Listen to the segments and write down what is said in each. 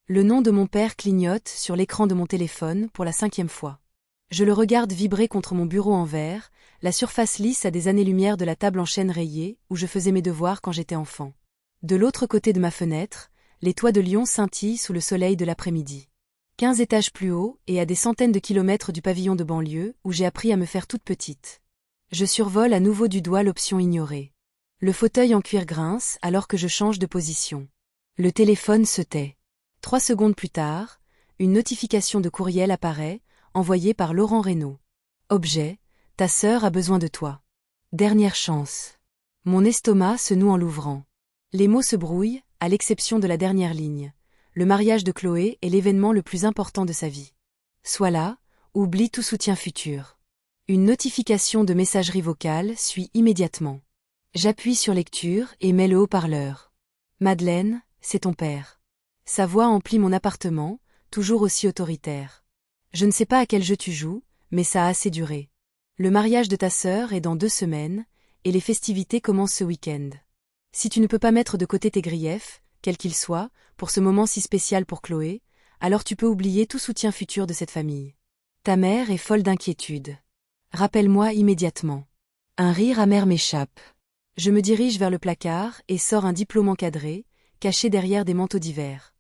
Le nom de mon père clignote sur l'écran de mon téléphone pour la 5e fois. Je le regarde vibrer contre mon bureau en verre, la surface lisse à des années-lumière de la table en chêne rayée où je faisais mes devoirs quand j'étais enfant. De l'autre côté de ma fenêtre, les toits de Lyon scintillent sous le soleil de l'après-midi. 15 étages plus haut et à des centaines de kilomètres du pavillon de banlieue où j'ai appris à me faire toute petite. Je survole à nouveau du doigt l'option ignorée. Le fauteuil en cuir grince alors que je change de position. Le téléphone se tait. 3 secondes plus tard, une notification de courriel apparaît, envoyée par Laurent Reynaud. Objet, ta sœur a besoin de toi. Dernière chance. Mon estomac se noue en l'ouvrant. Les mots se brouillent, à l'exception de la dernière ligne. Le mariage de Chloé est l'événement le plus important de sa vie. Sois là, oublie tout soutien futur. Une notification de messagerie vocale suit immédiatement. J'appuie sur lecture et mets le haut-parleur. Madeleine, c'est ton père. Sa voix emplit mon appartement, toujours aussi autoritaire. Je ne sais pas à quel jeu tu joues, mais ça a assez duré. Le mariage de ta sœur est dans 2 semaines, et les festivités commencent ce week-end. Si tu ne peux pas mettre de côté tes griefs, quels qu'ils soient, pour ce moment si spécial pour Chloé, alors tu peux oublier tout soutien futur de cette famille. Ta mère est folle d'inquiétude. Rappelle-moi immédiatement. Un rire amer m'échappe. Je me dirige vers le placard et sors un diplôme encadré, caché derrière des manteaux d'hiver.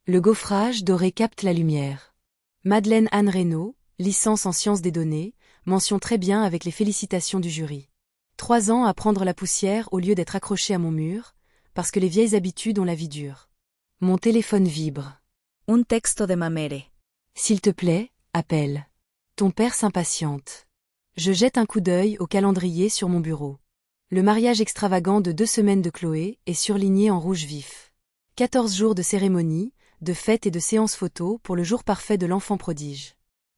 Le gaufrage doré capte la lumière. Madeleine Anne Reynaud, licence en sciences des données, mention très bien avec les félicitations du jury. 3 ans à prendre la poussière au lieu d'être accroché à mon mur, parce que les vieilles habitudes ont la vie dure. Mon téléphone vibre. Un texto de Mamere. S'il te plaît, appelle. Ton père s'impatiente. Je jette un coup d'œil au calendrier sur mon bureau. Le mariage extravagant de 2 semaines de Chloé est surligné en rouge vif. 14 jours de cérémonie, de fêtes et de séances photos pour le jour parfait de l'enfant prodige.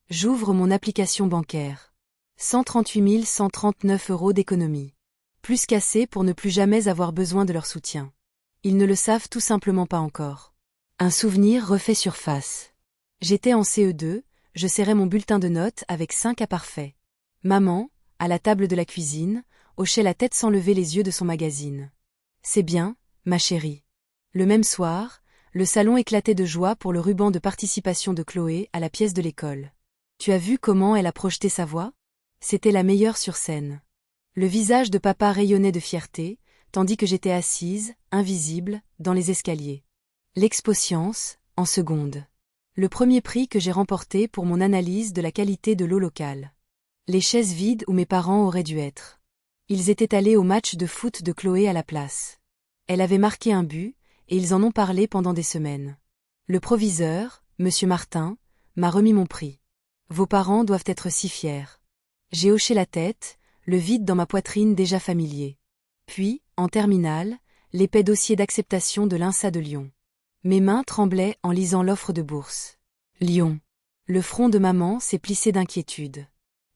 J'ouvre mon application bancaire. 138 139 € d'économie. Plus qu'assez pour ne plus jamais avoir besoin de leur soutien. Ils ne le savent tout simplement pas encore. Un souvenir refait surface. J'étais en CE2, je serrais mon bulletin de notes avec 5 à parfait. Maman, à la table de la cuisine, hochait la tête sans lever les yeux de son magazine. C'est bien, ma chérie. Le même soir, le salon éclatait de joie pour le ruban de participation de Chloé à la pièce de l'école. Tu as vu comment elle a projeté sa voix ? C'était la meilleure sur scène. Le visage de papa rayonnait de fierté, tandis que j'étais assise, invisible, dans les escaliers. L'Expo Science, en seconde. Le premier prix que j'ai remporté pour mon analyse de la qualité de l'eau locale. Les chaises vides où mes parents auraient dû être. Ils étaient allés au match de foot de Chloé à la place. Elle avait marqué un but, et ils en ont parlé pendant des semaines. Le proviseur, Monsieur Martin, m'a remis mon prix. Vos parents doivent être si fiers. J'ai hoché la tête, le vide dans ma poitrine déjà familier. Puis, en terminale, l'épais dossier d'acceptation de l'INSA de Lyon. Mes mains tremblaient en lisant l'offre de bourse. Lyon. Le front de maman s'est plissé d'inquiétude.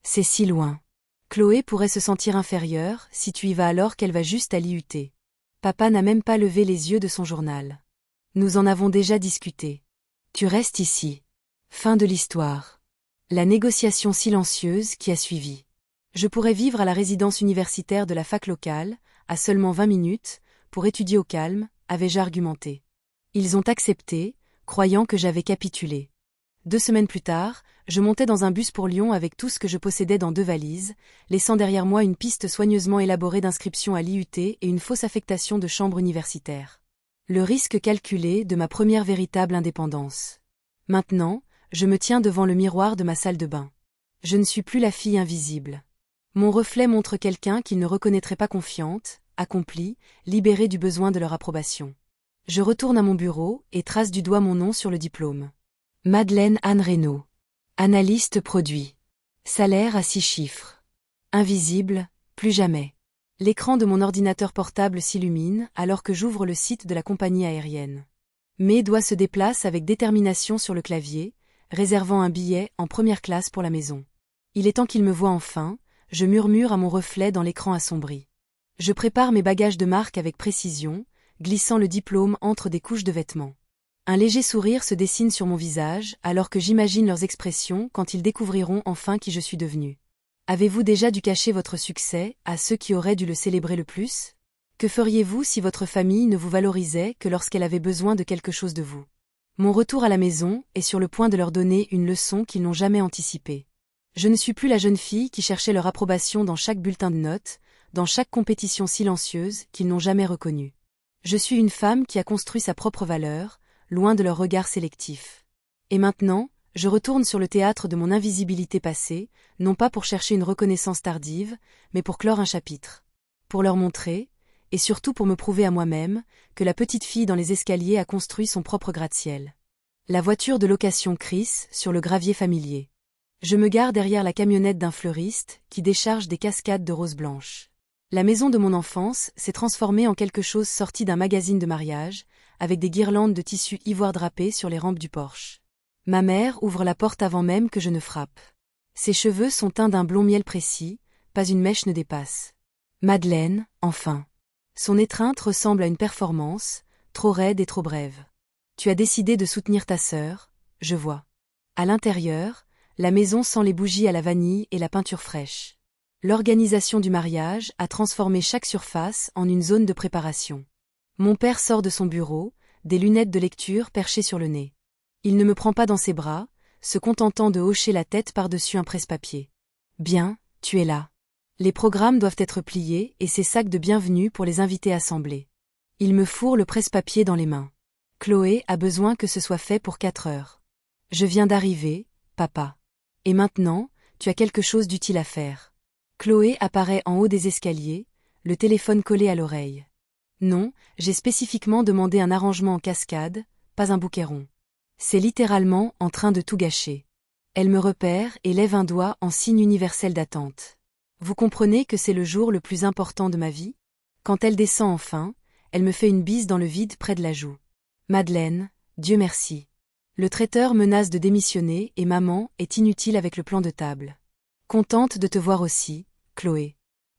C'est si loin. Chloé pourrait se sentir inférieure si tu y vas alors qu'elle va juste à l'IUT. Papa n'a même pas levé les yeux de son journal. Nous en avons déjà discuté. Tu restes ici. Fin de l'histoire. La négociation silencieuse qui a suivi. Je pourrais vivre à la résidence universitaire de la fac locale, à seulement 20 minutes, pour étudier au calme, avais-je argumenté. Ils ont accepté, croyant que j'avais capitulé. 2 semaines plus tard, je montais dans un bus pour Lyon avec tout ce que je possédais dans 2 valises, laissant derrière moi une piste soigneusement élaborée d'inscription à l'IUT et une fausse affectation de chambre universitaire. Le risque calculé de ma première véritable indépendance. Maintenant, je me tiens devant le miroir de ma salle de bain. Je ne suis plus la fille invisible. Mon reflet montre quelqu'un qu'ils ne reconnaîtraient pas confiante, accomplie, libérée du besoin de leur approbation. Je retourne à mon bureau et trace du doigt mon nom sur le diplôme. Madeleine Anne Reynaud. Analyste produit. Salaire à 6 chiffres. Invisible, plus jamais. L'écran de mon ordinateur portable s'illumine alors que j'ouvre le site de la compagnie aérienne. Mes doigts se déplacent avec détermination sur le clavier, réservant un billet en première classe pour la maison. Il est temps qu'il me voie enfin, je murmure à mon reflet dans l'écran assombri. Je prépare mes bagages de marque avec précision, glissant le diplôme entre des couches de vêtements. Un léger sourire se dessine sur mon visage alors que j'imagine leurs expressions quand ils découvriront enfin qui je suis devenue. Avez-vous déjà dû cacher votre succès à ceux qui auraient dû le célébrer le plus ? Que feriez-vous si votre famille ne vous valorisait que lorsqu'elle avait besoin de quelque chose de vous ? Mon retour à la maison est sur le point de leur donner une leçon qu'ils n'ont jamais anticipée. Je ne suis plus la jeune fille qui cherchait leur approbation dans chaque bulletin de notes, dans chaque compétition silencieuse qu'ils n'ont jamais reconnue. Je suis une femme qui a construit sa propre valeur, loin de leur regard sélectif. Et maintenant, je retourne sur le théâtre de mon invisibilité passée, non pas pour chercher une reconnaissance tardive, mais pour clore un chapitre. Pour leur montrer, et surtout pour me prouver à moi-même, que la petite fille dans les escaliers a construit son propre gratte-ciel. La voiture de location crisse sur le gravier familier. Je me gare derrière la camionnette d'un fleuriste qui décharge des cascades de roses blanches. La maison de mon enfance s'est transformée en quelque chose sorti d'un magazine de mariage, avec des guirlandes de tissu ivoire drapées sur les rampes du porche. Ma mère ouvre la porte avant même que je ne frappe. Ses cheveux sont teints d'un blond miel précis, pas une mèche ne dépasse. Madeleine, enfin. Son étreinte ressemble à une performance, trop raide et trop brève. Tu as décidé de soutenir ta sœur, je vois. À l'intérieur, la maison sent les bougies à la vanille et la peinture fraîche. L'organisation du mariage a transformé chaque surface en une zone de préparation. Mon père sort de son bureau, des lunettes de lecture perchées sur le nez. Il ne me prend pas dans ses bras, se contentant de hocher la tête par-dessus un presse-papier. Bien, tu es là. Les programmes doivent être pliés et ses sacs de bienvenue pour les invités assemblés. Il me fourre le presse-papier dans les mains. Chloé a besoin que ce soit fait pour 4 heures. Je viens d'arriver, papa. Et maintenant, tu as quelque chose d'utile à faire. Chloé apparaît en haut des escaliers, le téléphone collé à l'oreille. Non, j'ai spécifiquement demandé un arrangement en cascade, pas un bouquet rond. C'est littéralement en train de tout gâcher. Elle me repère et lève un doigt en signe universel d'attente. Vous comprenez que c'est le jour le plus important de ma vie? Quand elle descend enfin, elle me fait une bise dans le vide près de la joue. Madeleine, Dieu merci. Le traiteur menace de démissionner et maman est inutile avec le plan de table. Contente de te voir aussi, Chloé.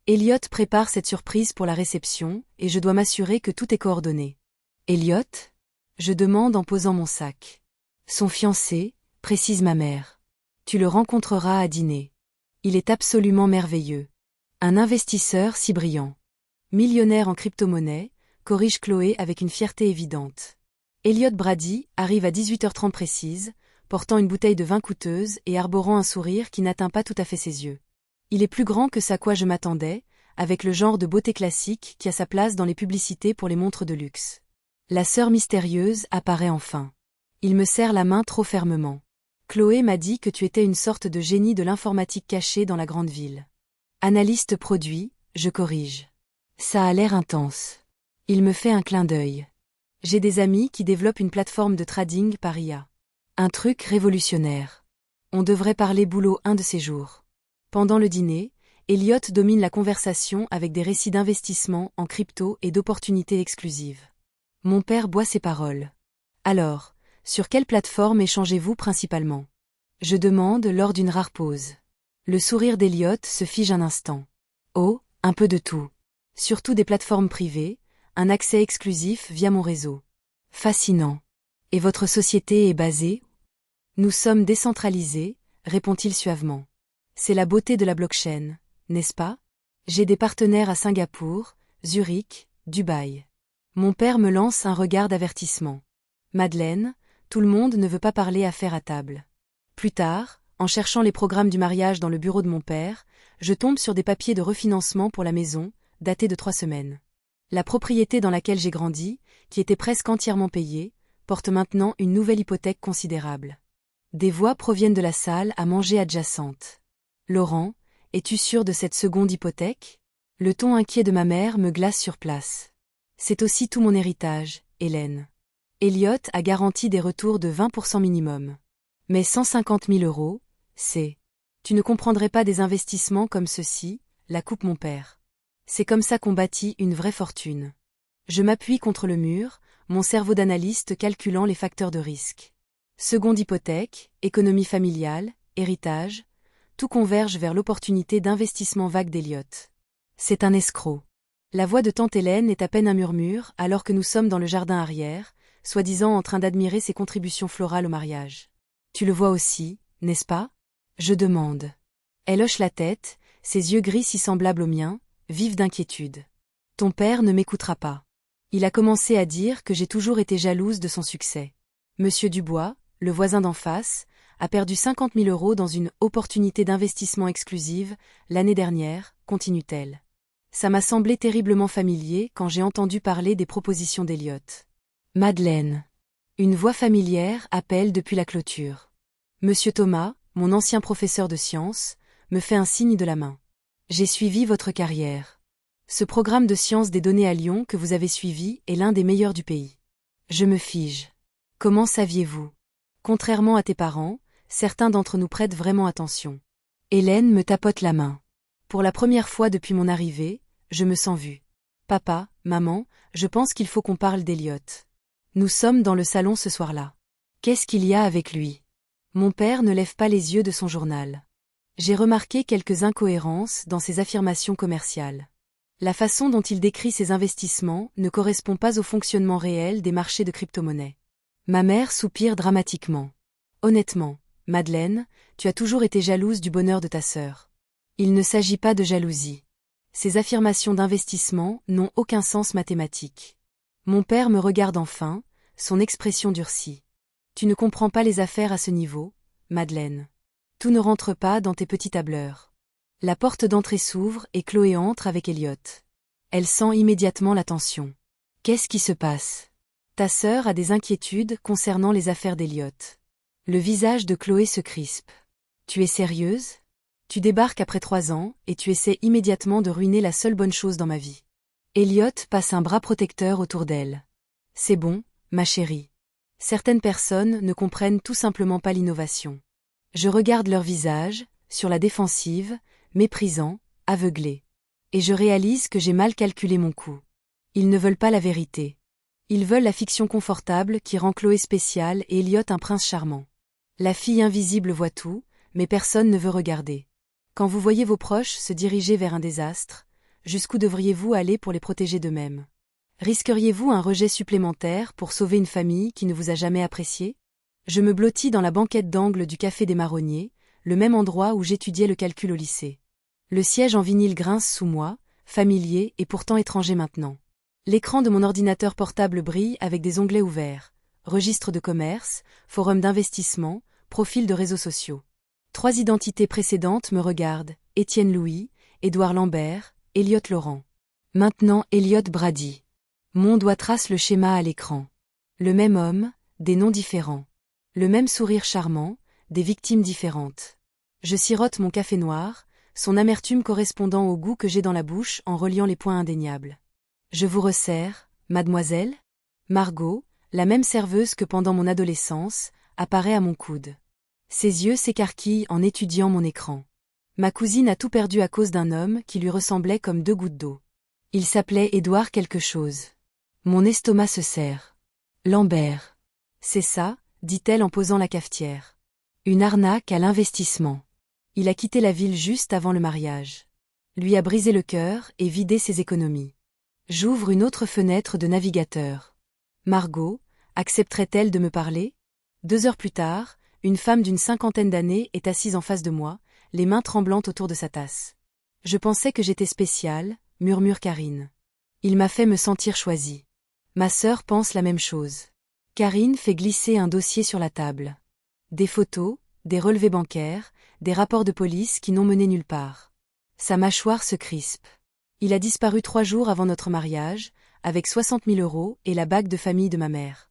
Elliot prépare cette surprise pour la réception et je dois m'assurer que tout est coordonné. Elliot? Je demande en posant mon sac. Son fiancé, précise ma mère. Tu le rencontreras à dîner. Il est absolument merveilleux. Un investisseur si brillant. Millionnaire en crypto-monnaie, corrige Chloé avec une fierté évidente. Elliot Brady arrive à 18h30 précise, portant une bouteille de vin coûteuse et arborant un sourire qui n'atteint pas tout à fait ses yeux. Il est plus grand que ce à quoi je m'attendais, avec le genre de beauté classique qui a sa place dans les publicités pour les montres de luxe. La sœur mystérieuse apparaît enfin. Il me serre la main trop fermement. Chloé m'a dit que tu étais une sorte de génie de l'informatique caché dans la grande ville. Analyste produit, je corrige. Ça a l'air intense. Il me fait un clin d'œil. J'ai des amis qui développent une plateforme de trading par IA. Un truc révolutionnaire. On devrait parler boulot un de ces jours. Pendant le dîner, Elliot domine la conversation avec des récits d'investissement en crypto et d'opportunités exclusives. Mon père boit ses paroles. Alors, sur quelle plateforme échangez-vous principalement? Je demande lors d'une rare pause. Le sourire d'Elliot se fige un instant. Oh, un peu de tout. Surtout des plateformes privées, un accès exclusif via mon réseau. Fascinant. Et votre société est basée? Nous sommes décentralisés, répond-il suavement. C'est la beauté de la blockchain, n'est-ce pas? J'ai des partenaires à Singapour, Zurich, Dubaï. Mon père me lance un regard d'avertissement. Madeleine, tout le monde ne veut pas parler affaires à table. Plus tard, en cherchant les programmes du mariage dans le bureau de mon père, je tombe sur des papiers de refinancement pour la maison, datés de 3 semaines. La propriété dans laquelle j'ai grandi, qui était presque entièrement payée, porte maintenant une nouvelle hypothèque considérable. Des voix proviennent de la salle à manger adjacente. Laurent, es-tu sûr de cette seconde hypothèque? Le ton inquiet de ma mère me glace sur place. C'est aussi tout mon héritage, Hélène. Elliot a garanti des retours de 20% minimum. Mais 150 000 €, c'est... Tu ne comprendrais pas des investissements comme ceux-ci, la coupe mon père. C'est comme ça qu'on bâtit une vraie fortune. Je m'appuie contre le mur, mon cerveau d'analyste calculant les facteurs de risque. Seconde hypothèque, économie familiale, héritage, tout converge vers l'opportunité d'investissement vague d'Elliot. C'est un escroc. La voix de tante Hélène est à peine un murmure alors que nous sommes dans le jardin arrière, soi-disant en train d'admirer ses contributions florales au mariage. Tu le vois aussi, n'est-ce pas? Je demande. Elle hoche la tête, ses yeux gris si semblables aux miens, vifs d'inquiétude. Ton père ne m'écoutera pas. Il a commencé à dire que j'ai toujours été jalouse de son succès. Monsieur Dubois, le voisin d'en face, a perdu 50 000 € dans une opportunité d'investissement exclusive l'année dernière, continue-t-elle. Ça m'a semblé terriblement familier quand j'ai entendu parler des propositions d'Eliott. Madeleine. Une voix familière appelle depuis la clôture. Monsieur Thomas, mon ancien professeur de sciences, me fait un signe de la main. J'ai suivi votre carrière. Ce programme de sciences des données à Lyon que vous avez suivi est l'un des meilleurs du pays. Je me fige. Comment saviez-vous? Contrairement à tes parents, certains d'entre nous prêtent vraiment attention. Hélène me tapote la main. Pour la première fois depuis mon arrivée, je me sens vue. Papa, maman, je pense qu'il faut qu'on parle d'Eliott. Nous sommes dans le salon ce soir-là. Qu'est-ce qu'il y a avec lui? Mon père ne lève pas les yeux de son journal. J'ai remarqué quelques incohérences dans ses affirmations commerciales. La façon dont il décrit ses investissements ne correspond pas au fonctionnement réel des marchés de crypto-monnaies. Ma mère soupire dramatiquement. Honnêtement, Madeleine, tu as toujours été jalouse du bonheur de ta sœur. Il ne s'agit pas de jalousie. Ces affirmations d'investissement n'ont aucun sens mathématique. Mon père me regarde enfin, son expression durcit. Tu ne comprends pas les affaires à ce niveau, Madeleine. Tout ne rentre pas dans tes petits tableurs. La porte d'entrée s'ouvre et Chloé entre avec Eliott. Elle sent immédiatement la tension. Qu'est-ce qui se passe? Ta sœur a des inquiétudes concernant les affaires d'Eliott. Le visage de Chloé se crispe. Tu es sérieuse? Tu débarques après 3 ans et tu essaies immédiatement de ruiner la seule bonne chose dans ma vie. Eliott passe un bras protecteur autour d'elle. C'est bon, ma chérie. Certaines personnes ne comprennent tout simplement pas l'innovation. Je regarde leur visage, sur la défensive, méprisant, aveuglé. Et je réalise que j'ai mal calculé mon coup. Ils ne veulent pas la vérité. Ils veulent la fiction confortable qui rend Chloé spéciale et Eliott un prince charmant. La fille invisible voit tout, mais personne ne veut regarder. Quand vous voyez vos proches se diriger vers un désastre, jusqu'où devriez-vous aller pour les protéger d'eux-mêmes? Risqueriez-vous un rejet supplémentaire pour sauver une famille qui ne vous a jamais apprécié? Je me blottis dans la banquette d'angle du Café des Marronniers, le même endroit où j'étudiais le calcul au lycée. Le siège en vinyle grince sous moi, familier et pourtant étranger maintenant. L'écran de mon ordinateur portable brille avec des onglets ouverts. Registre de commerce, forum d'investissement, profil de réseaux sociaux. 3 identités précédentes me regardent, Étienne Louis, Édouard Lambert, Eliott Laurent. Maintenant Eliott Brady. Mon doigt trace le schéma à l'écran. Le même homme, des noms différents. Le même sourire charmant, des victimes différentes. Je sirote mon café noir, son amertume correspondant au goût que j'ai dans la bouche en reliant les points indéniables. Je vous resserre, mademoiselle? Margot, la même serveuse que pendant mon adolescence, apparaît à mon coude. Ses yeux s'écarquillent en étudiant mon écran. Ma cousine a tout perdu à cause d'un homme qui lui ressemblait comme 2 gouttes d'eau. Il s'appelait Édouard quelque chose. Mon estomac se serre. Lambert. C'est ça, dit-elle en posant la cafetière. Une arnaque à l'investissement. Il a quitté la ville juste avant le mariage. Lui a brisé le cœur et vidé ses économies. J'ouvre une autre fenêtre de navigateur. Margot, accepterait-elle de me parler? 2 heures plus tard, une femme d'une 50aine d'années est assise en face de moi, les mains tremblantes autour de sa tasse. Je pensais que j'étais spéciale, murmure Karine. Il m'a fait me sentir choisie. Ma sœur pense la même chose. Karine fait glisser un dossier sur la table. Des photos, des relevés bancaires, des rapports de police qui n'ont mené nulle part. Sa mâchoire se crispe. Il a disparu 3 jours avant notre mariage, avec 60 000 € et la bague de famille de ma mère.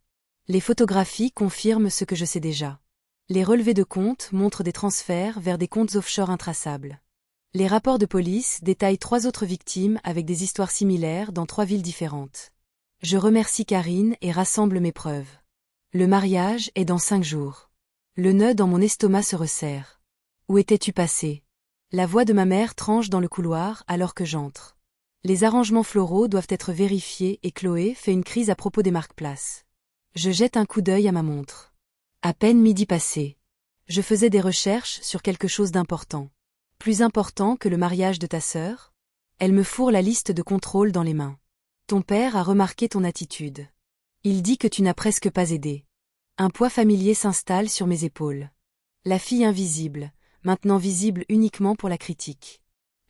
Les photographies confirment ce que je sais déjà. Les relevés de compte montrent des transferts vers des comptes offshore intraçables. Les rapports de police détaillent 3 autres victimes avec des histoires similaires dans 3 villes différentes. Je remercie Karine et rassemble mes preuves. Le mariage est dans 5 jours. Le nœud dans mon estomac se resserre. Où étais-tu passé? La voix de ma mère tranche dans le couloir alors que j'entre. Les arrangements floraux doivent être vérifiés et Chloé fait une crise à propos des marque-places. Je jette un coup d'œil à ma montre. À peine midi passé. Je faisais des recherches sur quelque chose d'important. Plus important que le mariage de ta sœur? Elle me fourre la liste de contrôle dans les mains. Ton père a remarqué ton attitude. Il dit que tu n'as presque pas aidé. Un poids familier s'installe sur mes épaules. La fille invisible, maintenant visible uniquement pour la critique.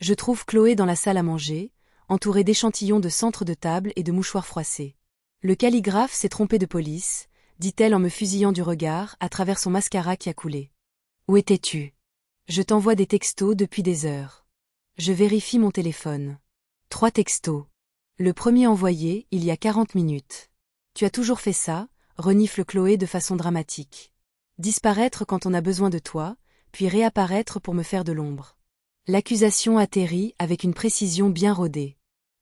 Je trouve Chloé dans la salle à manger, entourée d'échantillons de centre de table et de mouchoirs froissés. Le calligraphe s'est trompé de police, dit-elle en me fusillant du regard à travers son mascara qui a coulé. Où étais-tu? Je t'envoie des textos depuis des heures. Je vérifie mon téléphone. 3 textos. Le premier envoyé, il y a 40 minutes. Tu as toujours fait ça, renifle Chloé de façon dramatique. Disparaître quand on a besoin de toi, puis réapparaître pour me faire de l'ombre. L'accusation atterrit avec une précision bien rodée.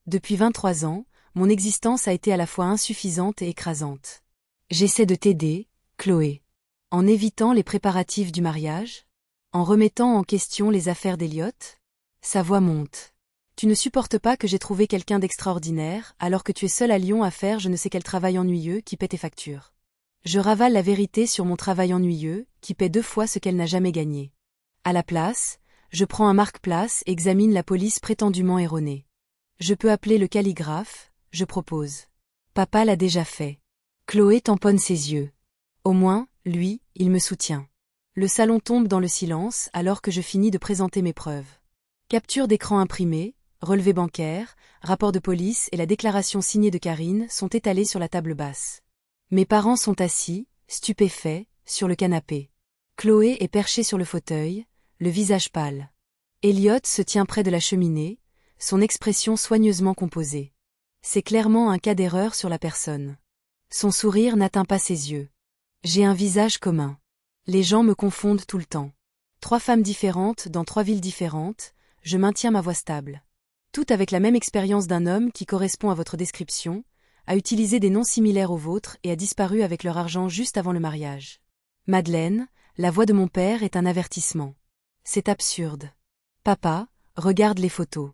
Depuis 23 ans, mon existence a été à la fois insuffisante et écrasante. J'essaie de t'aider, Chloé. En évitant les préparatifs du mariage? En remettant en question les affaires d'Eliott? Sa voix monte. Tu ne supportes pas que j'ai trouvé quelqu'un d'extraordinaire, alors que tu es seule à Lyon à faire je ne sais quel travail ennuyeux qui paie tes factures. Je ravale la vérité sur mon travail ennuyeux, qui paie 2 fois ce qu'elle n'a jamais gagné. À la place, je prends un marque-place et examine la police prétendument erronée. Je peux appeler le calligraphe, je propose. Papa l'a déjà fait. Chloé tamponne ses yeux. Au moins, lui, il me soutient. Le salon tombe dans le silence alors que je finis de présenter mes preuves. Capture d'écran imprimée, relevé bancaire, rapport de police et la déclaration signée de Karine sont étalés sur la table basse. Mes parents sont assis, stupéfaits, sur le canapé. Chloé est perchée sur le fauteuil, le visage pâle. Eliott se tient près de la cheminée, son expression soigneusement composée. C'est clairement un cas d'erreur sur la personne. Son sourire n'atteint pas ses yeux. J'ai un visage commun. Les gens me confondent tout le temps. 3 femmes différentes dans 3 villes différentes, je maintiens ma voix stable. Tout avec la même expérience d'un homme qui correspond à votre description, a utilisé des noms similaires aux vôtres et a disparu avec leur argent juste avant le mariage. Madeleine, la voix de mon père est un avertissement. C'est absurde. Papa, regarde les photos.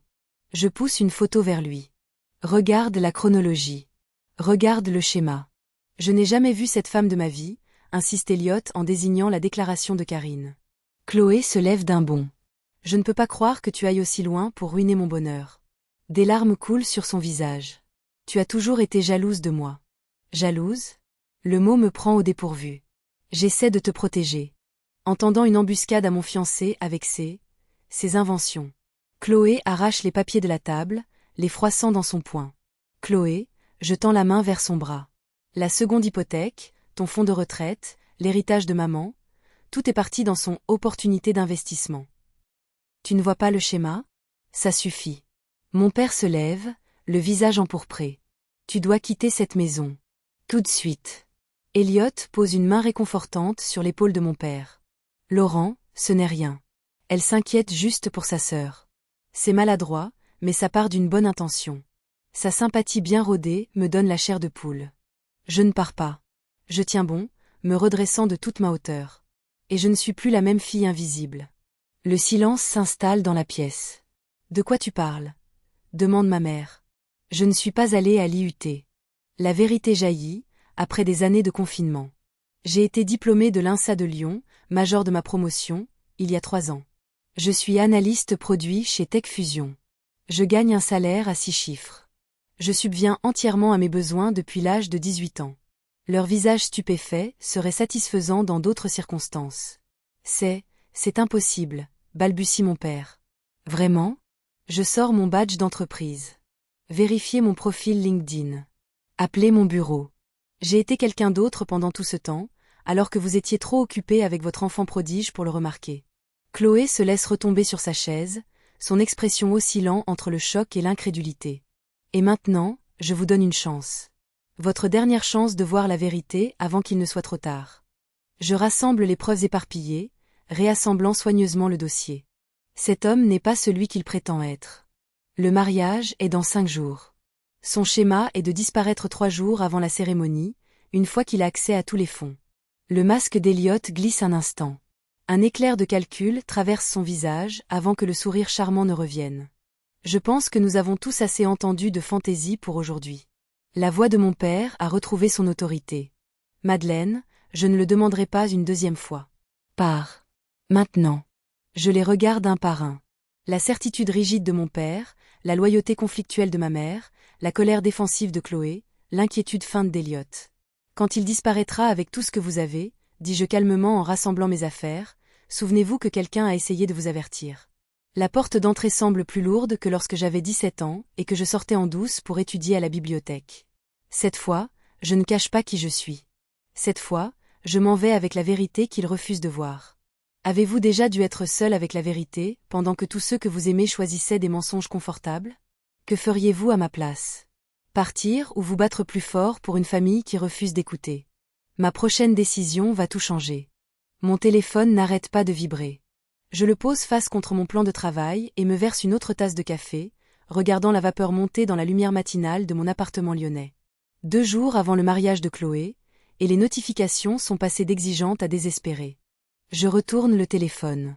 Je pousse une photo vers lui. Regarde la chronologie. Regarde le schéma. Je n'ai jamais vu cette femme de ma vie, insiste Eliott en désignant la déclaration de Karine. Chloé se lève d'un bond. Je ne peux pas croire que tu ailles aussi loin pour ruiner mon bonheur. Des larmes coulent sur son visage. Tu as toujours été jalouse de moi. Jalouse? Le mot me prend au dépourvu. J'essaie de te protéger. Entendant une embuscade à mon fiancé avec ses inventions. Chloé arrache les papiers de la table, les froissant dans son poing. Chloé, je tends la main vers son bras. La seconde hypothèque, ton fonds de retraite, l'héritage de maman, tout est parti dans son opportunité d'investissement. Tu ne vois pas le schéma? Ça suffit. Mon père se lève, le visage empourpré. Tu dois quitter cette maison. Tout de suite. Eliott pose une main réconfortante sur l'épaule de mon père. Laurent, ce n'est rien. Elle s'inquiète juste pour sa sœur. C'est maladroit, mais ça part d'une bonne intention. Sa sympathie bien rodée me donne la chair de poule. Je ne pars pas. Je tiens bon, me redressant de toute ma hauteur. Et je ne suis plus la même fille invisible. Le silence s'installe dans la pièce. De quoi tu parles? Demande ma mère. Je ne suis pas allée à l'IUT. La vérité jaillit, après des années de confinement. J'ai été diplômée de l'INSA de Lyon, major de ma promotion, il y a 3 ans. Je suis analyste produit chez Tech Fusion. Je gagne un salaire à 6 chiffres. Je subviens entièrement à mes besoins depuis l'âge de 18 ans. Leur visage stupéfait serait satisfaisant dans d'autres circonstances. C'est impossible, balbutie mon père. Vraiment? Je sors mon badge d'entreprise. Vérifiez mon profil LinkedIn. Appelez mon bureau. J'ai été quelqu'un d'autre pendant tout ce temps, alors que vous étiez trop occupé avec votre enfant prodige pour le remarquer. Chloé se laisse retomber sur sa chaise, son expression oscillant entre le choc et l'incrédulité. Et maintenant, je vous donne une chance. Votre dernière chance de voir la vérité avant qu'il ne soit trop tard. Je rassemble les preuves éparpillées, réassemblant soigneusement le dossier. Cet homme n'est pas celui qu'il prétend être. Le mariage est dans 5 jours. Son schéma est de disparaître 3 jours avant la cérémonie, une fois qu'il a accès à tous les fonds. Le masque d'Eliott glisse un instant. Un éclair de calcul traverse son visage avant que le sourire charmant ne revienne. Je pense que nous avons tous assez entendu de fantaisie pour aujourd'hui. La voix de mon père a retrouvé son autorité. Madeleine, je ne le demanderai pas une 2e fois. Pars. Maintenant. Je les regarde un par un. La certitude rigide de mon père, la loyauté conflictuelle de ma mère, la colère défensive de Chloé, l'inquiétude feinte d'Eliott. Quand il disparaîtra avec tout ce que vous avez, dis-je calmement en rassemblant mes affaires, souvenez-vous que quelqu'un a essayé de vous avertir. La porte d'entrée semble plus lourde que lorsque j'avais 17 ans et que je sortais en douce pour étudier à la bibliothèque. Cette fois, je ne cache pas qui je suis. Cette fois, je m'en vais avec la vérité qu'il refuse de voir. Avez-vous déjà dû être seul avec la vérité, pendant que tous ceux que vous aimez choisissaient des mensonges confortables? Que feriez-vous à ma place? Partir ou vous battre plus fort pour une famille qui refuse d'écouter? Ma prochaine décision va tout changer. Mon téléphone n'arrête pas de vibrer. Je le pose face contre mon plan de travail et me verse une autre tasse de café, regardant la vapeur monter dans la lumière matinale de mon appartement lyonnais. 2 jours avant le mariage de Chloé, et les notifications sont passées d'exigeantes à désespérées. Je retourne le téléphone.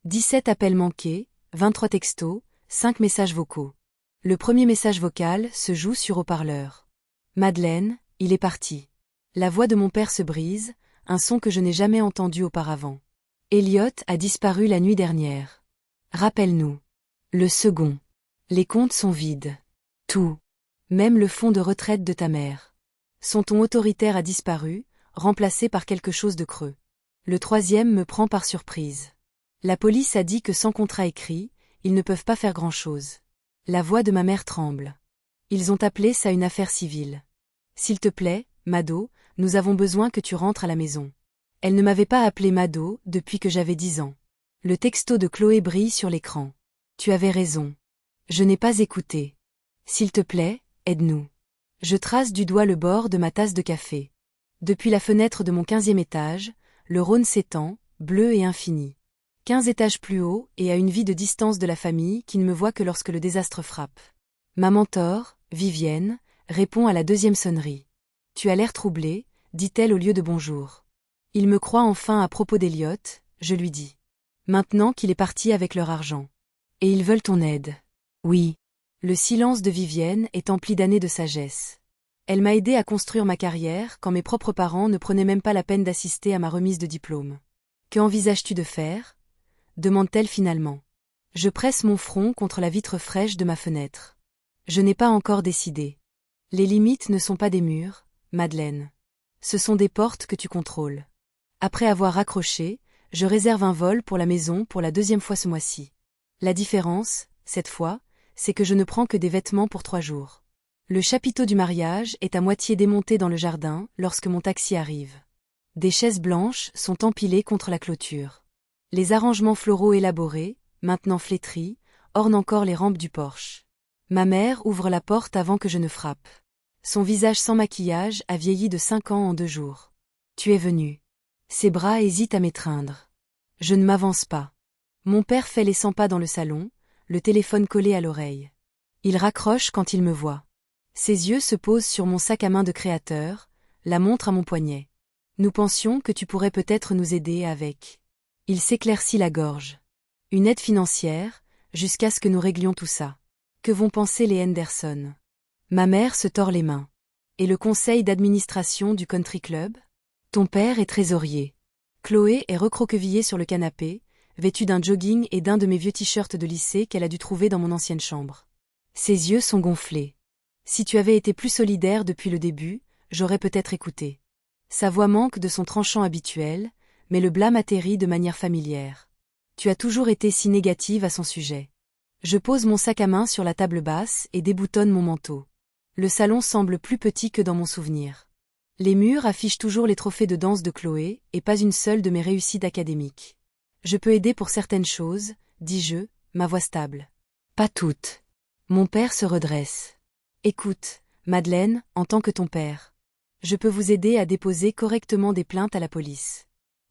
17 appels manqués, 23 textos, 5 messages vocaux. Le premier message vocal se joue sur haut-parleur. Madeleine, il est parti. La voix de mon père se brise, un son que je n'ai jamais entendu auparavant. Elliot a disparu la nuit dernière. Rappelle-nous. Le second. Les comptes sont vides. Tout. Même le fonds de retraite de ta mère. Son ton autoritaire a disparu, remplacé par quelque chose de creux. Le troisième me prend par surprise. La police a dit que sans contrat écrit, ils ne peuvent pas faire grand-chose. La voix de ma mère tremble. Ils ont appelé ça une affaire civile. S'il te plaît, Mado, nous avons besoin que tu rentres à la maison. Elle ne m'avait pas appelé Mado depuis que j'avais 10 ans. Le texto de Chloé brille sur l'écran. Tu avais raison. Je n'ai pas écouté. S'il te plaît, aide-nous. Je trace du doigt le bord de ma tasse de café. Depuis la fenêtre de mon 15e étage, le Rhône s'étend, bleu et infini. 15 étages plus haut et à une vie de distance de la famille qui ne me voit que lorsque le désastre frappe. Ma mentor, Vivienne, répond à la 2e sonnerie. Tu as l'air troublé, dit-elle au lieu de bonjour. Il me croit enfin à propos d'Elliot, je lui dis. Maintenant qu'il est parti avec leur argent. Et ils veulent ton aide. Oui. Le silence de Vivienne est empli d'années de sagesse. Elle m'a aidé à construire ma carrière quand mes propres parents ne prenaient même pas la peine d'assister à ma remise de diplôme. Que envisages-tu de faire? Demande-t-elle finalement. Je presse mon front contre la vitre fraîche de ma fenêtre. Je n'ai pas encore décidé. Les limites ne sont pas des murs, Madeleine. Ce sont des portes que tu contrôles. Après avoir raccroché, je réserve un vol pour la maison pour la 2e fois ce mois-ci. La différence, cette fois, c'est que je ne prends que des vêtements pour 3 jours. Le chapiteau du mariage est à moitié démonté dans le jardin lorsque mon taxi arrive. Des chaises blanches sont empilées contre la clôture. Les arrangements floraux élaborés, maintenant flétris, ornent encore les rampes du porche. Ma mère ouvre la porte avant que je ne frappe. Son visage sans maquillage a vieilli de 5 ans en 2 jours. Tu es venu. Ses bras hésitent à m'étreindre. Je ne m'avance pas. Mon père fait les 100 pas dans le salon, le téléphone collé à l'oreille. Il raccroche quand il me voit. Ses yeux se posent sur mon sac à main de créateur, la montre à mon poignet. Nous pensions que tu pourrais peut-être nous aider avec. Il s'éclaircit la gorge. Une aide financière, jusqu'à ce que nous réglions tout ça. Que vont penser les Henderson? Ma mère se tord les mains. Et le conseil d'administration du country club? Ton père est trésorier. Chloé est recroquevillée sur le canapé, vêtue d'un jogging et d'un de mes vieux t-shirts de lycée qu'elle a dû trouver dans mon ancienne chambre. Ses yeux sont gonflés. Si tu avais été plus solidaire depuis le début, j'aurais peut-être écouté. Sa voix manque de son tranchant habituel, mais le blâme atterrit de manière familière. Tu as toujours été si négative à son sujet. Je pose mon sac à main sur la table basse et déboutonne mon manteau. Le salon semble plus petit que dans mon souvenir. Les murs affichent toujours les trophées de danse de Chloé et pas une seule de mes réussites académiques. Je peux aider pour certaines choses, dis-je, ma voix stable. Pas toutes. Mon père se redresse. Écoute, Madeleine, en tant que ton père. Je peux vous aider à déposer correctement des plaintes à la police.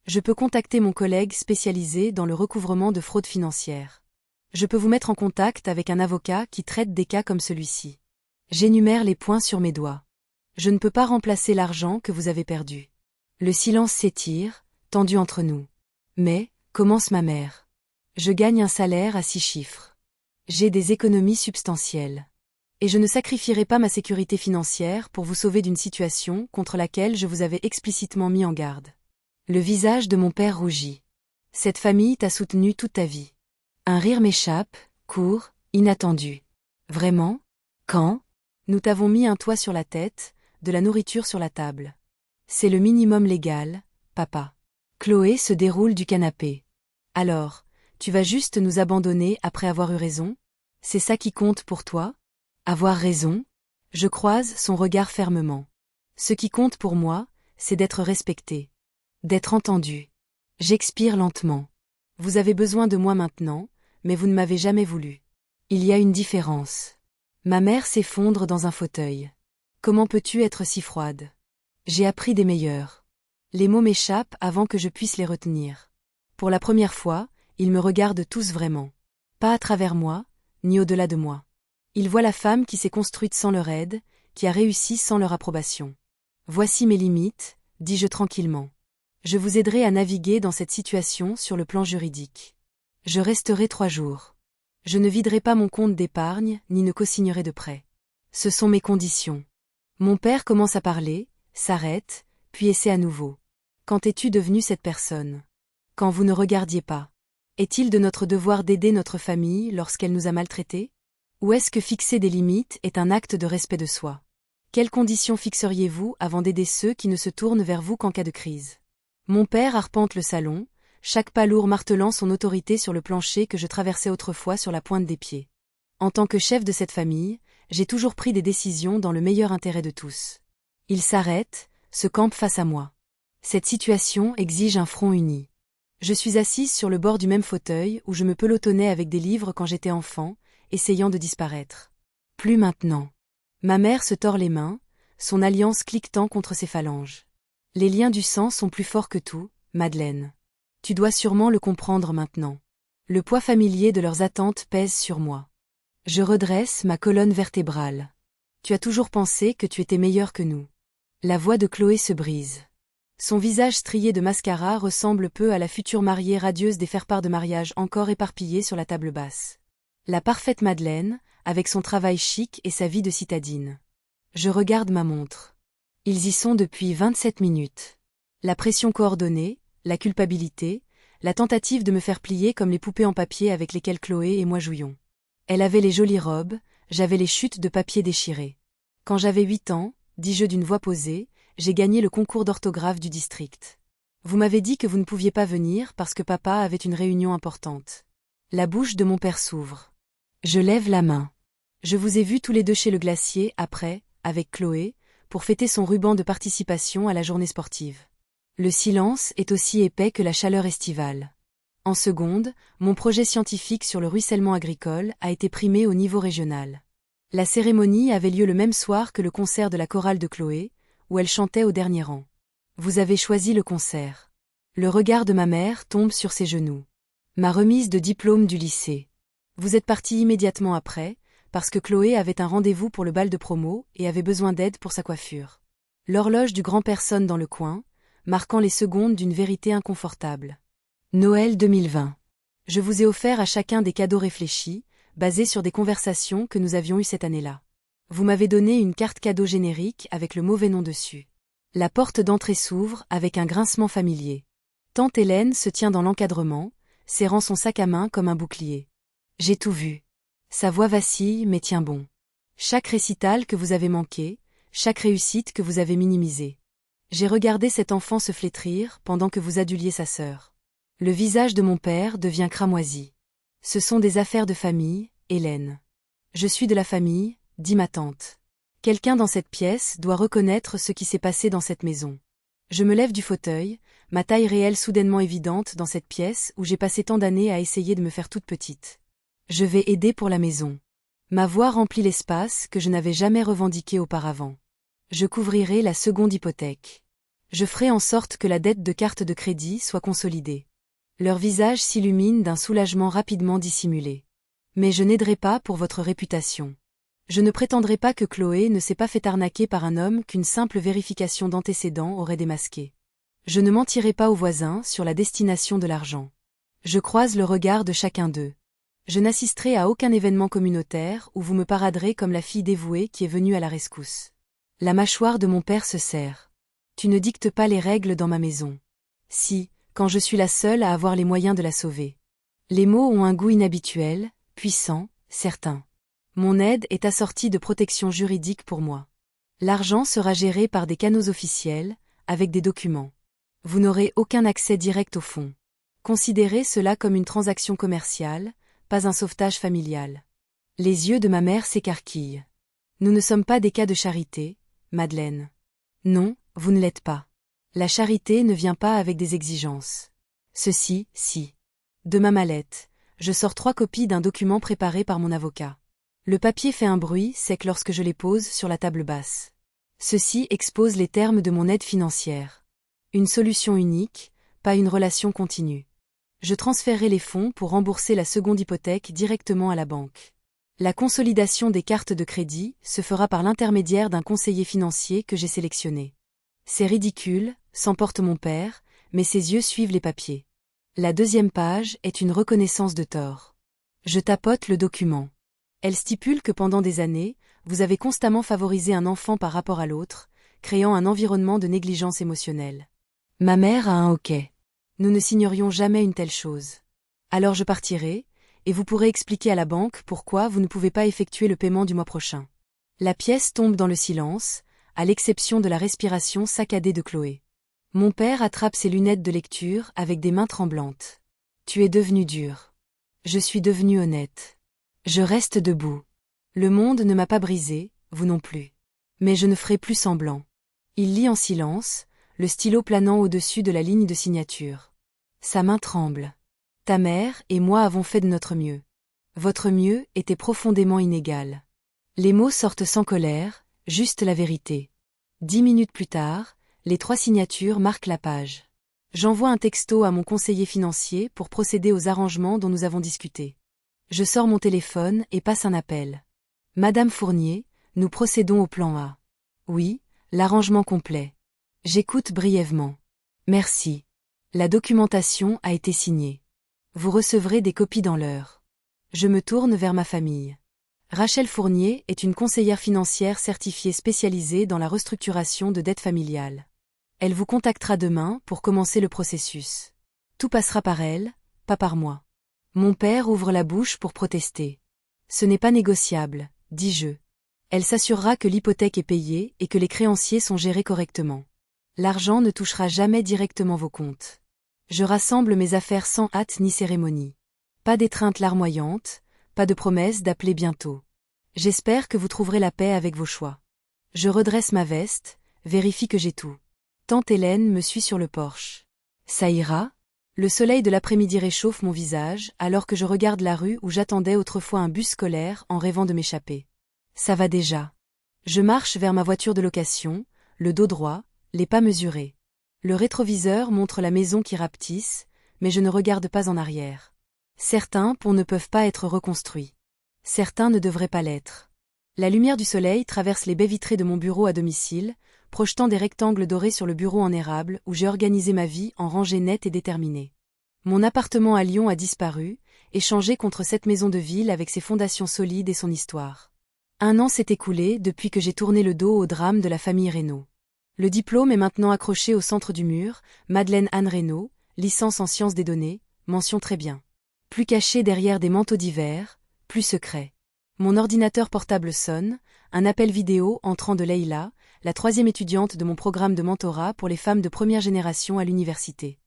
Je peux contacter mon collègue spécialisé dans le recouvrement de fraude financière. Je peux vous mettre en contact avec un avocat qui traite des cas comme celui-ci. J'énumère les points sur mes doigts. Je ne peux pas remplacer l'argent que vous avez perdu. Le silence s'étire, tendu entre nous. Mais, commence ma mère. Je gagne un salaire à 6 chiffres. J'ai des économies substantielles. Et je ne sacrifierai pas ma sécurité financière pour vous sauver d'une situation contre laquelle je vous avais explicitement mis en garde. Le visage de mon père rougit. Cette famille t'a soutenu toute ta vie. Un rire m'échappe, court, inattendu. Vraiment? Quand? Nous t'avons mis un toit sur la tête, de la nourriture sur la table. C'est le minimum légal, papa. Chloé se déroule du canapé. Alors, tu vas juste nous abandonner après avoir eu raison? C'est ça qui compte pour toi? Avoir raison? Je croise son regard fermement. Ce qui compte pour moi, c'est d'être respecté. D'être entendu. J'expire lentement. Vous avez besoin de moi maintenant, mais vous ne m'avez jamais voulu. Il y a une différence. Ma mère s'effondre dans un fauteuil. Comment peux-tu être si froide? J'ai appris des meilleurs. Les mots m'échappent avant que je puisse les retenir. Pour la première fois, ils me regardent tous vraiment. Pas à travers moi, ni au-delà de moi. Ils voient la femme qui s'est construite sans leur aide, qui a réussi sans leur approbation. Voici mes limites, dis-je tranquillement. Je vous aiderai à naviguer dans cette situation sur le plan juridique. Je resterai 3 jours. Je ne viderai pas mon compte d'épargne, ni ne co-signerai de prêt. Ce sont mes conditions. Mon père commence à parler, s'arrête, puis essaie à nouveau. Quand es-tu devenu cette personne? Quand vous ne regardiez pas. Est-il de notre devoir d'aider notre famille lorsqu'elle nous a maltraités? Ou est-ce que fixer des limites est un acte de respect de soi? Quelles conditions fixeriez-vous avant d'aider ceux qui ne se tournent vers vous qu'en cas de crise? Mon père arpente le salon, chaque pas lourd martelant son autorité sur le plancher que je traversais autrefois sur la pointe des pieds. En tant que chef de cette famille, j'ai toujours pris des décisions dans le meilleur intérêt de tous. Il s'arrête, se campe face à moi. Cette situation exige un front uni. Je suis assise sur le bord du même fauteuil où je me pelotonnais avec des livres quand j'étais enfant, essayant de disparaître. Plus maintenant. Ma mère se tord les mains, son alliance cliquetant contre ses phalanges. Les liens du sang sont plus forts que tout, Madeleine. Tu dois sûrement le comprendre maintenant. Le poids familier de leurs attentes pèse sur moi. Je redresse ma colonne vertébrale. Tu as toujours pensé que tu étais meilleur que nous. La voix de Chloé se brise. Son visage strié de mascara ressemble peu à la future mariée radieuse des faire-part de mariage encore éparpillés sur la table basse. La parfaite Madeleine, avec son travail chic et sa vie de citadine. Je regarde ma montre. Ils y sont depuis 27 minutes. La pression coordonnée, la culpabilité, la tentative de me faire plier comme les poupées en papier avec lesquelles Chloé et moi jouions. Elle avait les jolies robes, j'avais les chutes de papier déchirées. Quand j'avais 8 ans, dis-je d'une voix posée, j'ai gagné le concours d'orthographe du district. Vous m'avez dit que vous ne pouviez pas venir parce que papa avait une réunion importante. La bouche de mon père s'ouvre. Je lève la main. Je vous ai vus tous les deux chez le glacier, après, avec Chloé, pour fêter son ruban de participation à la journée sportive. Le silence est aussi épais que la chaleur estivale. En seconde, mon projet scientifique sur le ruissellement agricole a été primé au niveau régional. La cérémonie avait lieu le même soir que le concert de la chorale de Chloé, où elle chantait au dernier rang. Vous avez choisi le concert. Le regard de ma mère tombe sur ses genoux. Ma remise de diplôme du lycée. Vous êtes parti immédiatement après, parce que Chloé avait un rendez-vous pour le bal de promo et avait besoin d'aide pour sa coiffure. L'horloge du grand-père sonne dans le coin, marquant les secondes d'une vérité inconfortable. Noël 2020. Je vous ai offert à chacun des cadeaux réfléchis, basés sur des conversations que nous avions eues cette année-là. Vous m'avez donné une carte cadeau générique avec le mauvais nom dessus. La porte d'entrée s'ouvre avec un grincement familier. Tante Hélène se tient dans l'encadrement, serrant son sac à main comme un bouclier. J'ai tout vu. Sa voix vacille mais tient bon. Chaque récital que vous avez manqué, chaque réussite que vous avez minimisée. J'ai regardé cet enfant se flétrir pendant que vous aduliez sa sœur. Le visage de mon père devient cramoisi. Ce sont des affaires de famille, Hélène. Je suis de la famille, dit ma tante. Quelqu'un dans cette pièce doit reconnaître ce qui s'est passé dans cette maison. Je me lève du fauteuil, ma taille réelle soudainement évidente dans cette pièce où j'ai passé tant d'années à essayer de me faire toute petite. Je vais aider pour la maison. Ma voix remplit l'espace que je n'avais jamais revendiqué auparavant. Je couvrirai la seconde hypothèque. Je ferai en sorte que la dette de carte de crédit soit consolidée. Leur visage s'illumine d'un soulagement rapidement dissimulé. Mais je n'aiderai pas pour votre réputation. Je ne prétendrai pas que Chloé ne s'est pas fait arnaquer par un homme qu'une simple vérification d'antécédents aurait démasqué. Je ne mentirai pas aux voisins sur la destination de l'argent. Je croise le regard de chacun d'eux. Je n'assisterai à aucun événement communautaire où vous me paraderez comme la fille dévouée qui est venue à la rescousse. La mâchoire de mon père se serre. Tu ne dictes pas les règles dans ma maison. Si, quand je suis la seule à avoir les moyens de la sauver. Les mots ont un goût inhabituel, puissant, certain. Mon aide est assortie de protections juridiques pour moi. L'argent sera géré par des canaux officiels, avec des documents. Vous n'aurez aucun accès direct au fonds. Considérez cela comme une transaction commerciale, pas un sauvetage familial. Les yeux de ma mère s'écarquillent. Nous ne sommes pas des cas de charité, Madeleine. Non, vous ne l'êtes pas. La charité ne vient pas avec des exigences. Ceci, si. De ma mallette, je sors 3 copies d'un document préparé par mon avocat. Le papier fait un bruit sec lorsque je les pose sur la table basse. Ceci expose les termes de mon aide financière. Une solution unique, pas une relation continue. Je transférerai les fonds pour rembourser la seconde hypothèque directement à la banque. La consolidation des cartes de crédit se fera par l'intermédiaire d'un conseiller financier que j'ai sélectionné. C'est ridicule, s'emporte mon père, mais ses yeux suivent les papiers. La deuxième page est une reconnaissance de tort. Je tapote le document. Elle stipule que pendant des années, vous avez constamment favorisé un enfant par rapport à l'autre, créant un environnement de négligence émotionnelle. Ma mère a un hoquet. Nous ne signerions jamais une telle chose. Alors je partirai, et vous pourrez expliquer à la banque pourquoi vous ne pouvez pas effectuer le paiement du mois prochain. La pièce tombe dans le silence, à l'exception de la respiration saccadée de Chloé. Mon père attrape ses lunettes de lecture avec des mains tremblantes. Tu es devenu dur. Je suis devenu honnête. Je reste debout. Le monde ne m'a pas brisé, vous non plus. Mais je ne ferai plus semblant. Il lit en silence, le stylo planant au-dessus de la ligne de signature. Sa main tremble. Ta mère et moi avons fait de notre mieux. Votre mieux était profondément inégal. Les mots sortent sans colère, juste la vérité. 10 minutes plus tard, les 3 signatures marquent la page. J'envoie un texto à mon conseiller financier pour procéder aux arrangements dont nous avons discuté. Je sors mon téléphone et passe un appel. Madame Fournier, nous procédons au plan A. Oui, l'arrangement complet. J'écoute brièvement. Merci. La documentation a été signée. Vous recevrez des copies dans l'heure. Je me tourne vers ma famille. Rachel Fournier est une conseillère financière certifiée spécialisée dans la restructuration de dettes familiales. Elle vous contactera demain pour commencer le processus. Tout passera par elle, pas par moi. Mon père ouvre la bouche pour protester. Ce n'est pas négociable, dis-je. Elle s'assurera que l'hypothèque est payée et que les créanciers sont gérés correctement. L'argent ne touchera jamais directement vos comptes. Je rassemble mes affaires sans hâte ni cérémonie. Pas d'étreinte larmoyante, pas de promesse d'appeler bientôt. J'espère que vous trouverez la paix avec vos choix. Je redresse ma veste, vérifie que j'ai tout. Tante Hélène me suit sur le porche. Ça ira ? Le soleil de l'après-midi réchauffe mon visage alors que je regarde la rue où j'attendais autrefois un bus scolaire en rêvant de m'échapper. Ça va déjà. Je marche vers ma voiture de location, le dos droit, les pas mesurés. Le rétroviseur montre la maison qui rapetisse, mais je ne regarde pas en arrière. Certains ponts ne peuvent pas être reconstruits. Certains ne devraient pas l'être. La lumière du soleil traverse les baies vitrées de mon bureau à domicile, projetant des rectangles dorés sur le bureau en érable où j'ai organisé ma vie en rangées nettes et déterminées. Mon appartement à Lyon a disparu, échangé contre cette maison de ville avec ses fondations solides et son histoire. 1 an s'est écoulé depuis que j'ai tourné le dos au drame de la famille Reynaud. Le diplôme est maintenant accroché au centre du mur, Madeleine Anne Reynaud, licence en sciences des données, mention très bien. Plus caché derrière des manteaux d'hiver, plus secret. Mon ordinateur portable sonne, un appel vidéo entrant de Leïla, la 3e étudiante de mon programme de mentorat pour les femmes de première génération à l'université.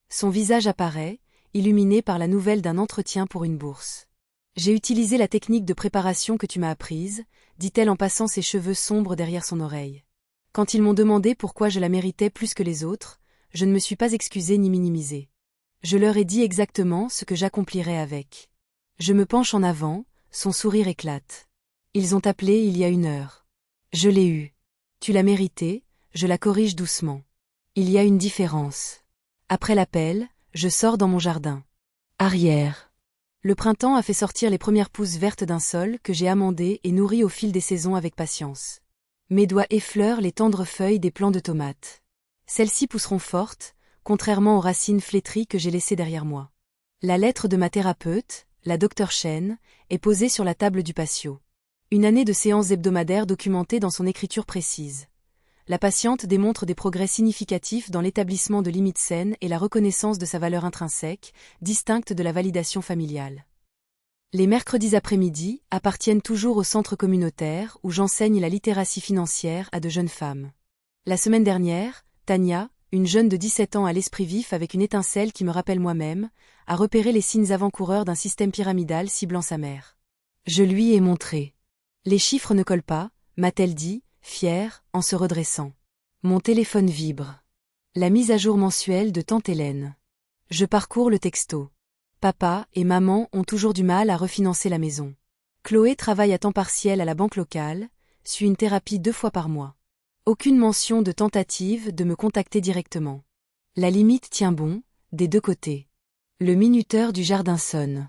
Son visage apparaît, illuminé par la nouvelle d'un entretien pour une bourse. J'ai utilisé la technique de préparation que tu m'as apprise, dit-elle en passant ses cheveux sombres derrière son oreille. Quand ils m'ont demandé pourquoi je la méritais plus que les autres, je ne me suis pas excusée ni minimisée. Je leur ai dit exactement ce que j'accomplirais avec. Je me penche en avant, son sourire éclate. Ils ont appelé il y a 1 heure. Je l'ai eue. Tu l'as méritée, je la corrige doucement. Il y a une différence. Après l'appel, je sors dans mon jardin. Arrière. Le printemps a fait sortir les premières pousses vertes d'un sol que j'ai amendé et nourri au fil des saisons avec patience. Mes doigts effleurent les tendres feuilles des plants de tomates. Celles-ci pousseront fortes, contrairement aux racines flétries que j'ai laissées derrière moi. La lettre de ma thérapeute, la Dr Chen, est posée sur la table du patio. 1 année de séances hebdomadaires documentées dans son écriture précise. La patiente démontre des progrès significatifs dans l'établissement de limites saines et la reconnaissance de sa valeur intrinsèque, distincte de la validation familiale. Les mercredis après-midi appartiennent toujours au centre communautaire où j'enseigne la littératie financière à de jeunes femmes. La semaine dernière, Tania, une jeune de 17 ans à l'esprit vif avec une étincelle qui me rappelle moi-même, a repéré les signes avant-coureurs d'un système pyramidal ciblant sa mère. Je lui ai montré. Les chiffres ne collent pas, m'a-t-elle dit, fière, en se redressant. Mon téléphone vibre. La mise à jour mensuelle de tante Hélène. Je parcours le texto. Papa et maman ont toujours du mal à refinancer la maison. Chloé travaille à temps partiel à la banque locale, suit une thérapie 2 fois par mois. Aucune mention de tentative de me contacter directement. La limite tient bon, des 2 côtés. Le minuteur du jardin sonne.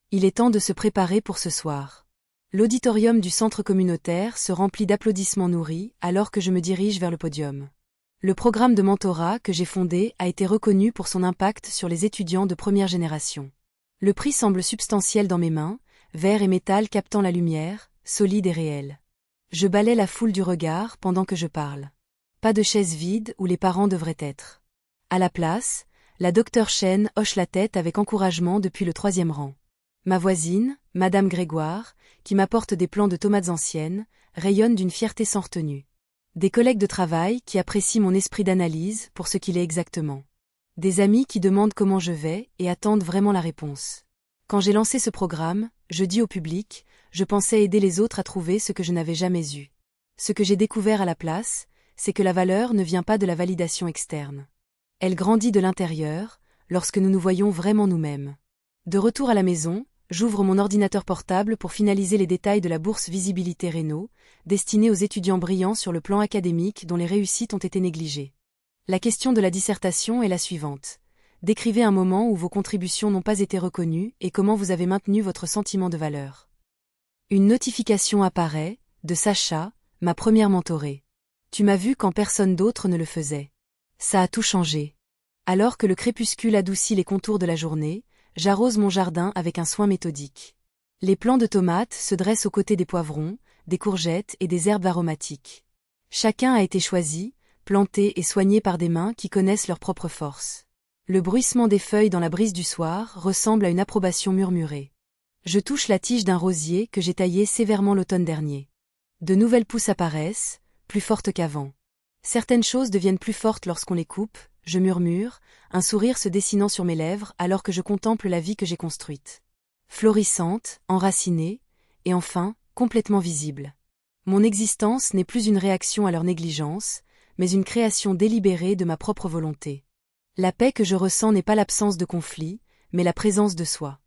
Il est temps de se préparer pour ce soir. L'auditorium du centre communautaire se remplit d'applaudissements nourris alors que je me dirige vers le podium. Le programme de mentorat que j'ai fondé a été reconnu pour son impact sur les étudiants de première génération. Le prix semble substantiel dans mes mains, verre et métal captant la lumière, solide et réel. Je balaie la foule du regard pendant que je parle. Pas de chaise vide où les parents devraient être. À la place, la docteure Chen hoche la tête avec encouragement depuis le 3e rang. Ma voisine, Madame Grégoire, qui m'apporte des plants de tomates anciennes, rayonne d'une fierté sans retenue. Des collègues de travail qui apprécient mon esprit d'analyse pour ce qu'il est exactement. Des amis qui demandent comment je vais et attendent vraiment la réponse. Quand j'ai lancé ce programme, je dis au public, je pensais aider les autres à trouver ce que je n'avais jamais eu. Ce que j'ai découvert à la place, c'est que la valeur ne vient pas de la validation externe. Elle grandit de l'intérieur, lorsque nous nous voyons vraiment nous-mêmes. De retour à la maison, j'ouvre mon ordinateur portable pour finaliser les détails de la bourse Visibilité Réno, destinée aux étudiants brillants sur le plan académique dont les réussites ont été négligées. La question de la dissertation est la suivante. Décrivez un moment où vos contributions n'ont pas été reconnues et comment vous avez maintenu votre sentiment de valeur. Une notification apparaît, de Sacha, ma première mentorée. Tu m'as vu quand personne d'autre ne le faisait. Ça a tout changé. Alors que le crépuscule adoucit les contours de la journée, j'arrose mon jardin avec un soin méthodique. Les plants de tomates se dressent aux côtés des poivrons, des courgettes et des herbes aromatiques. Chacun a été choisi, planté et soigné par des mains qui connaissent leur propre force. Le bruissement des feuilles dans la brise du soir ressemble à une approbation murmurée. Je touche la tige d'un rosier que j'ai taillé sévèrement l'automne dernier. De nouvelles pousses apparaissent, plus fortes qu'avant. Certaines choses deviennent plus fortes lorsqu'on les coupe, je murmure, un sourire se dessinant sur mes lèvres alors que je contemple la vie que j'ai construite. Florissante, enracinée, et enfin, complètement visible. Mon existence n'est plus une réaction à leur négligence, mais une création délibérée de ma propre volonté. La paix que je ressens n'est pas l'absence de conflit, mais la présence de soi.